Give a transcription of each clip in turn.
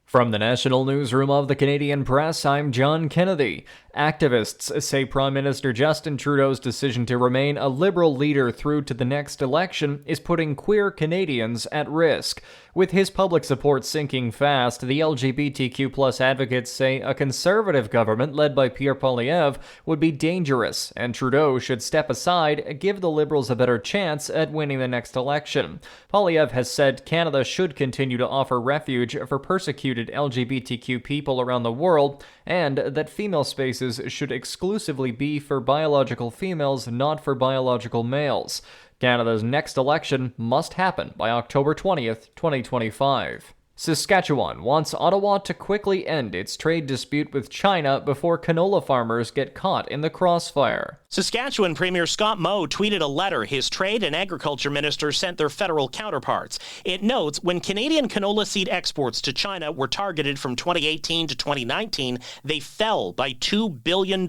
From the National Newsroom of the Canadian Press, I'm John Kennedy. Activists say Prime Minister Justin Trudeau's decision to remain a Liberal leader through to the next election is putting queer Canadians at risk. With his public support sinking fast, the LGBTQ+ advocates say a Conservative government led by Pierre Poilievre would be dangerous, and Trudeau should step aside, give the Liberals a better chance at winning the next election. Poilievre has said Canada should continue to offer refuge for persecuted LGBTQ people around the world, and that female spaces should exclusively be for biological females, not for biological males. Canada's next election must happen by October 20th, 2025. Saskatchewan wants Ottawa to quickly end its trade dispute with China before canola farmers get caught in the crossfire. Saskatchewan Premier Scott Moe tweeted a letter his Trade and Agriculture Minister sent their federal counterparts. It notes when Canadian canola seed exports to China were targeted from 2018 to 2019, they fell by $2 billion.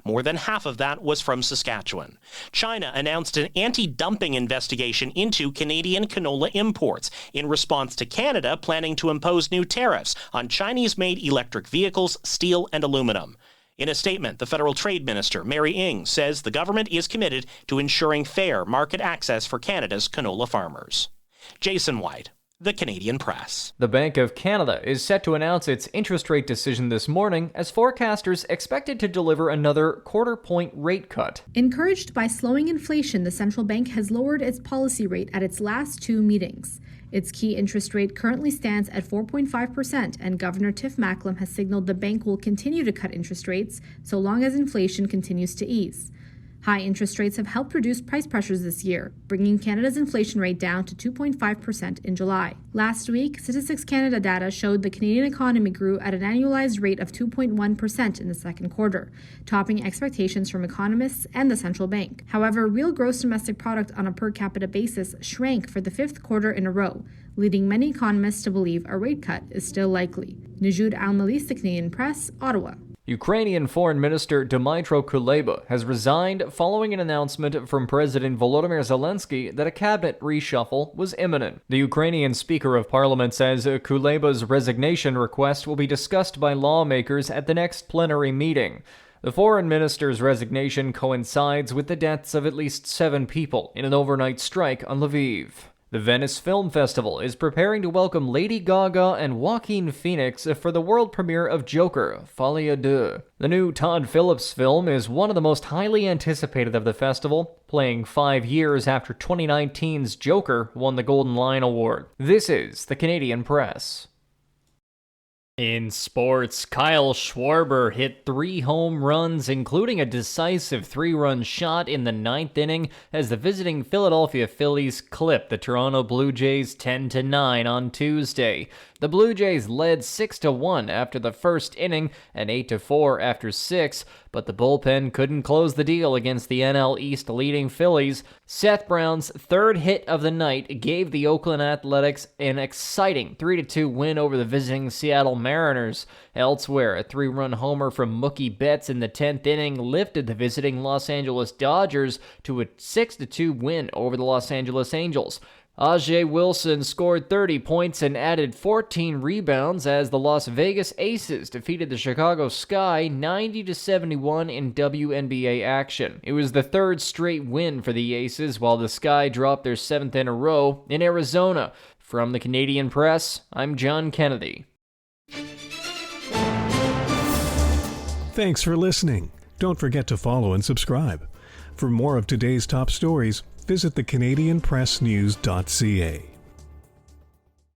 More than half of that was from Saskatchewan. China announced an anti-dumping investigation into Canadian canola imports in response to Canada planning to impose new tariffs on Chinese-made electric vehicles, steel, and aluminum. In a statement, the Federal Trade Minister, Mary Ng, says the government is committed to ensuring fair market access for Canada's canola farmers. Jason White, The Canadian Press. The Bank of Canada is set to announce its interest rate decision this morning as forecasters expected to deliver another quarter-point rate cut. Encouraged by slowing inflation, the central bank has lowered its policy rate at its last two meetings. Its key interest rate currently stands at 4.5%, and Governor Tiff Macklem has signaled the bank will continue to cut interest rates so long as inflation continues to ease. High interest rates have helped reduce price pressures this year, bringing Canada's inflation rate down to 2.5% in July. Last week, Statistics Canada data showed the Canadian economy grew at an annualized rate of 2.1% in the second quarter, topping expectations from economists and the central bank. However, real gross domestic product on a per capita basis shrank for the fifth quarter in a row, leading many economists to believe a rate cut is still likely. Najud Al-Malis, The Canadian Press, Ottawa. Ukrainian Foreign Minister Dmytro Kuleba has resigned following an announcement from President Volodymyr Zelensky that a cabinet reshuffle was imminent. The Ukrainian Speaker of Parliament says Kuleba's resignation request will be discussed by lawmakers at the next plenary meeting. The foreign minister's resignation coincides with the deaths of at least 7 people in an overnight strike on Lviv. The Venice Film Festival is preparing to welcome Lady Gaga and Joaquin Phoenix for the world premiere of Joker, Folie à Deux. The new Todd Phillips film is one of the most highly anticipated of the festival, playing 5 years after 2019's Joker won the Golden Lion Award. This is the Canadian Press. In sports, Kyle Schwarber hit 3 home runs, including a decisive 3-run shot in the 9th inning as the visiting Philadelphia Phillies clipped the Toronto Blue Jays 10-9 on Tuesday. The Blue Jays led 6-1 after the first inning and 8-4 after 6, but the bullpen couldn't close the deal against the NL East leading Phillies. Seth Brown's third hit of the night gave the Oakland Athletics an exciting 3-2 win over the visiting Seattle Mariners. Elsewhere, a 3-run homer from Mookie Betts in the 10th inning lifted the visiting Los Angeles Dodgers to a 6-2 win over the Los Angeles Angels. Ajay Wilson scored 30 points and added 14 rebounds as the Las Vegas Aces defeated the Chicago Sky 90-71 in WNBA action. It was the 3rd straight win for the Aces, while the Sky dropped their 7th in a row in Arizona. From the Canadian Press, I'm John Kennedy. Thanks for listening. Don't forget to follow and subscribe. For more of today's top stories, visit thecanadianpressnews.ca.